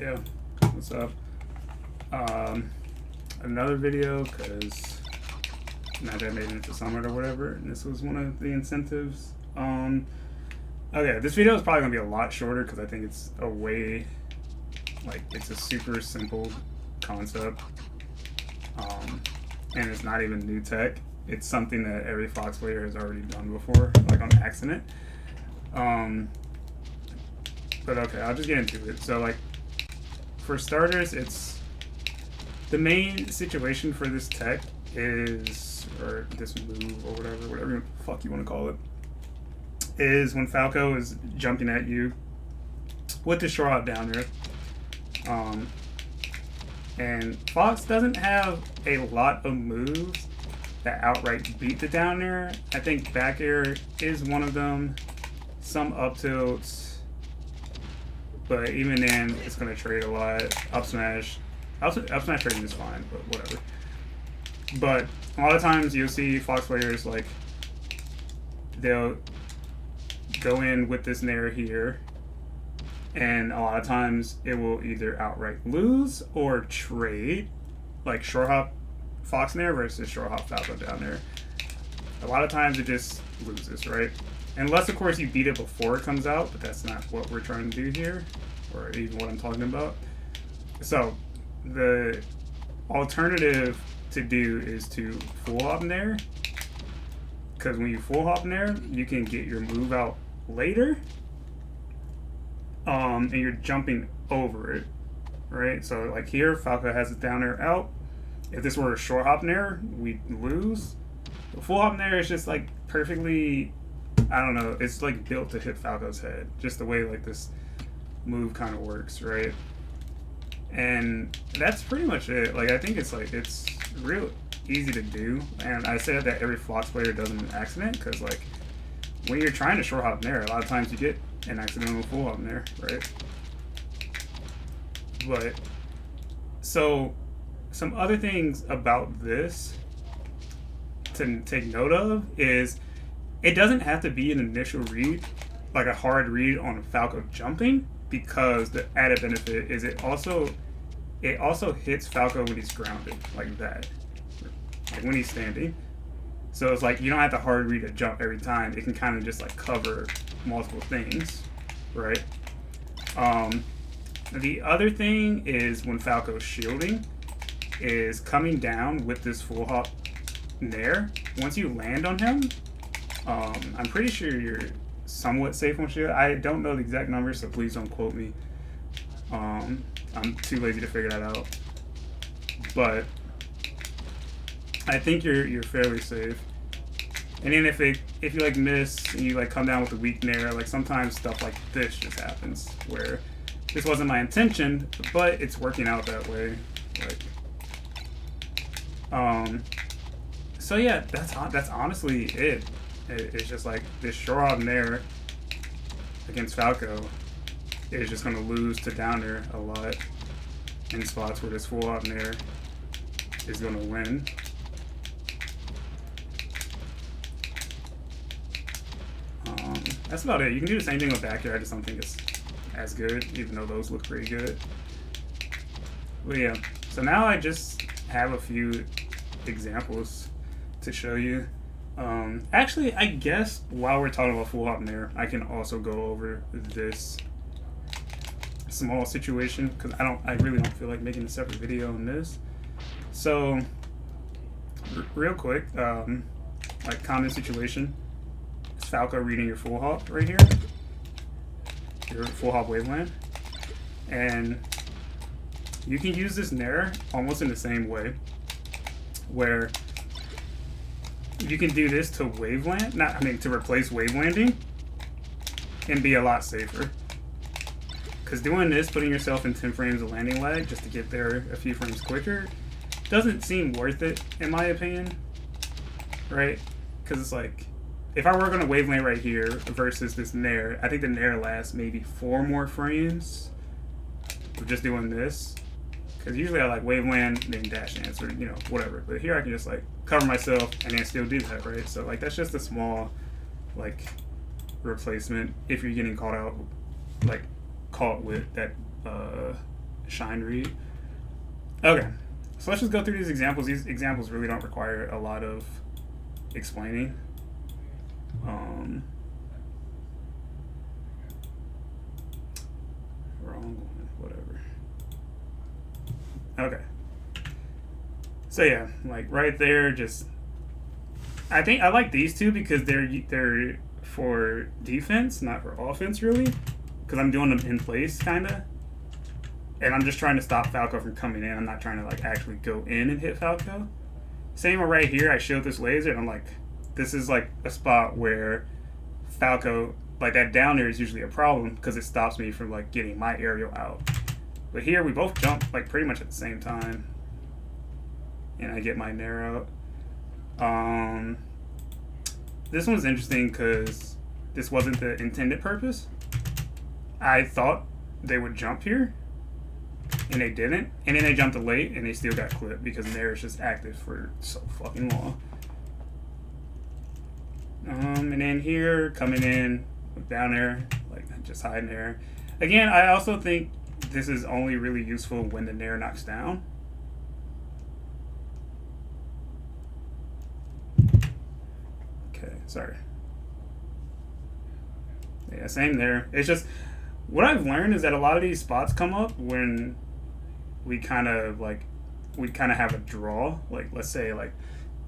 Yeah, what's up? Another video because not that I made it into Summit or whatever, and this was one of the incentives. Okay, this video is probably gonna be a lot shorter because I think it's a way, like, it's a super simple concept, and it's not even new tech. It's something that every Fox player has already done before, like on accident. But okay, I'll just get into it. So, like, for starters, it's the main situation for this tech is, or this move or whatever the fuck you want to call it, is when Falco is jumping at you with the shore hop down there. And Fox doesn't have a lot of moves that outright beat the down air. I think back air is one of them. Some up tilts, but even then, it's gonna trade a lot. Up smash trading is fine, but whatever. But a lot of times you'll see Fox players, like, they'll go in with this Nair here, and a lot of times it will either outright lose or trade, like short hop Fox Nair versus short hop Falco down there. A lot of times it just loses, right? Unless, of course, you beat it before it comes out, but that's not what we're trying to do here, or even what I'm talking about. So the alternative to do is to full hop Nair, because when you full hop Nair, you can get your move out later, and you're jumping over it, right? So, like, here, Falco has his down air out. If this were a short hop Nair, we'd lose. The full hop Nair is just, like, perfectly, I don't know, it's, like, built to hit Falco's head, just the way, like, this move kind of works, right? And that's pretty much it. Like, I think it's, like, it's real easy to do, and I said that every Fox player does it in accident, because, like, when you're trying to short hop Nair, a lot of times you get an accidental full hop Nair, right? But, so, some other things about this to take note of is it doesn't have to be an initial read, like a hard read on Falco jumping, because the added benefit is it also hits Falco when he's grounded, like that, like when he's standing. So it's like you don't have to hard read a jump every time. It can kind of just like cover multiple things, right? The other thing is when Falco's shielding is coming down with this full hop Nair. Once you land on him, I'm pretty sure you're somewhat safe on shield. I don't know the exact numbers, so please don't quote me. I'm too lazy to figure that out. But I think you're fairly safe. And then if you like miss and you like come down with a weak Nair, like sometimes stuff like this just happens where this wasn't my intention, but it's working out that way. Like, so yeah, that's honestly it. It's just like this short hop Nair against Falco is just gonna lose to down air a lot in spots where this full hop Nair is gonna win. That's about it. You can do the same thing with back air. I just don't think it's as good, even though those look pretty good. But yeah, so now I just have a few examples to show you. Actually, I guess while we're talking about full hop Nair, I can also go over this small situation because I really don't feel like making a separate video on this. So, real quick, like common situation. Falco reading your full hop right here, your full hop waveland, and you can use this Nair almost in the same way, where you can do this to waveland, to replace wavelanding, and be a lot safer. Because doing this, putting yourself in 10 frames of landing lag just to get there a few frames quicker, doesn't seem worth it in my opinion, right? Because it's like, if I were going to waveland right here versus this Nair, I think the Nair lasts maybe 4 more frames of just doing this. Because usually I like waveland, then dash dance, or, you know, whatever. But here I can just like cover myself and then still do that, right? So like that's just a small like replacement if you're getting caught with that shine read. Okay, so let's just go through these examples. These examples really don't require a lot of explaining. Wrong one, whatever. Okay. So yeah, like right there, just I think I like these two because they're for defense, not for offense, really. Because I'm doing them in place, kind of. And I'm just trying to stop Falco from coming in. I'm not trying to like actually go in and hit Falco. Same right here. I showed this laser, and I'm like, this is like a spot where Falco, like that down there is usually a problem because it stops me from like getting my aerial out. But here we both jump like pretty much at the same time, and I get my Nair out. This one's interesting because this wasn't the intended purpose. I thought they would jump here, and they didn't. And then they jumped late, and they still got clipped because Nair is just active for so fucking long. And then here, coming in down there, like just hiding there. Again, I also think this is only really useful when the Nair knocks down. Okay, sorry. Yeah, same there. It's just, what I've learned is that a lot of these spots come up when we kind of have a draw. Like, let's say, like,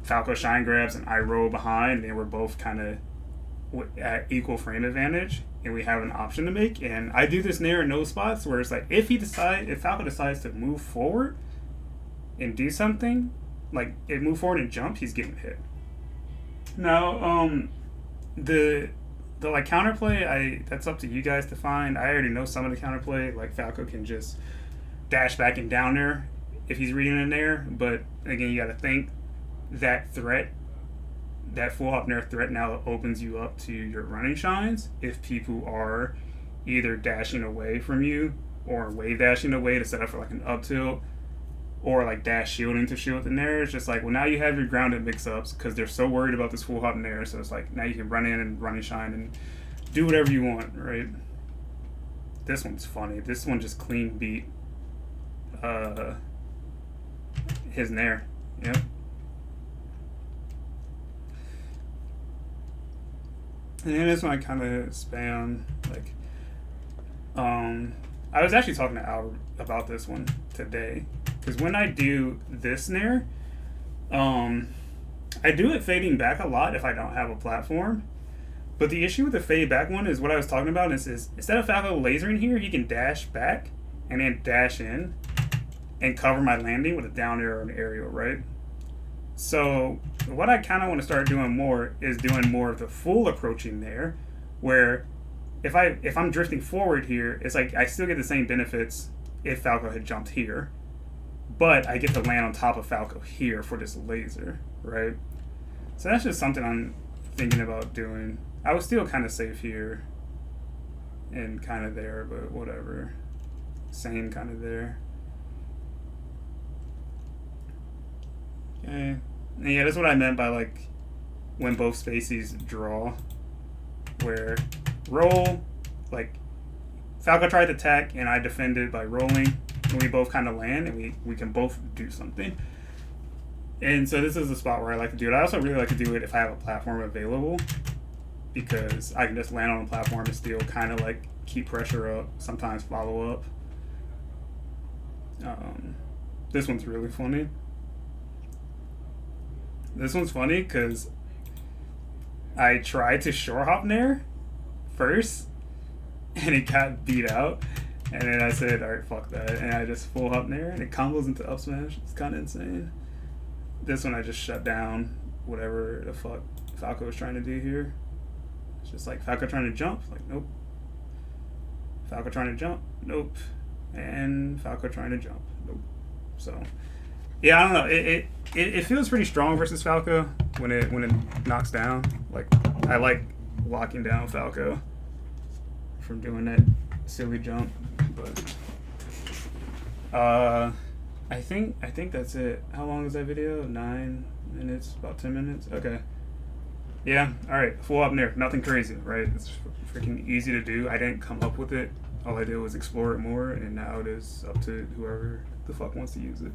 Falco shine grabs and I roll behind, and we're both kind of at equal frame advantage, and we have an option to make. And I do this Nair in those spots where it's like, if Falco decides to move forward and do something, like, move forward and jump, he's getting hit. Now, the like counterplay, that's up to you guys to find. I already know some of the counterplay. Like Falco can just dash back and down there if he's reading in there. But again, you got to think that threat, that full hop Nair threat now opens you up to your running shines if people are either dashing away from you or wave dashing away to set up for like an up tilt, or like dash shielding to shield the Nair. It's just like, well, now you have your grounded mix-ups because they're so worried about this full hop Nair. So it's like, now you can run in and run and shine and do whatever you want, right? This one's funny. This one just clean beat his Nair. Yep. And then this one I kind of spam, like, I was actually talking to Albert about this one today. Because when I do this Nair, I do it fading back a lot if I don't have a platform. But the issue with the fade back one is what I was talking about is instead of Falco lasering here, he can dash back and then dash in and cover my landing with a down air or an aerial, right? So what I kind of want to start doing more is doing more of the full approaching there, where if I'm drifting forward here, it's like I still get the same benefits if Falco had jumped here, but I get to land on top of Falco here for this laser, right? So that's just something I'm thinking about doing. I was still kind of safe here and kind of there, but whatever. Same kind of there. Okay. And yeah, that's what I meant by like when both spacies draw, where roll, like Falco tried to attack and I defended by rolling, and we both kind of land and we can both do something. And so this is the spot where I like to do it. I also really like to do it if I have a platform available, because I can just land on a platform and still kind of like keep pressure up, sometimes follow up. This one's really funny. This one's funny because I tried to short hop Nair first and it got beat out, and then I said, alright, fuck that, and I just full hop Nair and it combos into up smash. It's kind of insane. This one I just shut down whatever the fuck Falco was trying to do here. It's just like Falco trying to jump, like nope. Falco trying to jump, nope. And Falco trying to jump, nope. So yeah, I don't know. It feels pretty strong versus Falco when it knocks down. Like I like locking down Falco from doing that silly jump, but I think that's it. How long is that video? 9 minutes, about 10 minutes. Okay. Yeah. All right. Full up Nair. Nothing crazy, right? It's freaking easy to do. I didn't come up with it. all I did was explore it more, and now it is up to whoever the fuck wants to use it.